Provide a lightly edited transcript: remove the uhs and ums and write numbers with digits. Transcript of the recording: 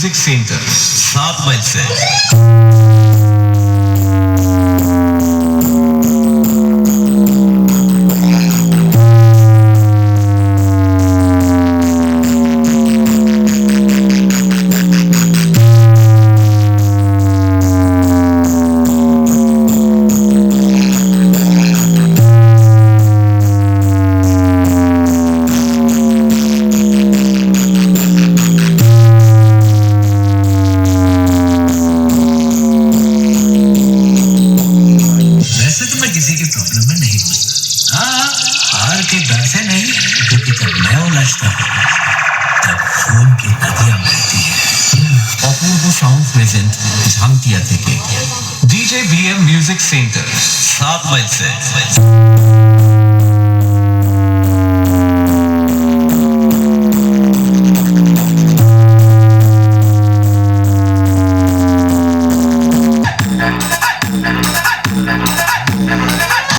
Music centre 7 mile से किसी की प्रॉब्लम में नहीं घुसता। हाँ, हार के डर से नहीं, क्योंकि जब मैं उलझता हूँ तब खून की नदियां बहती है। अपूर्व साउंड प्रेजेंट झांकिया থেকে DJ BM music centre 7 mile से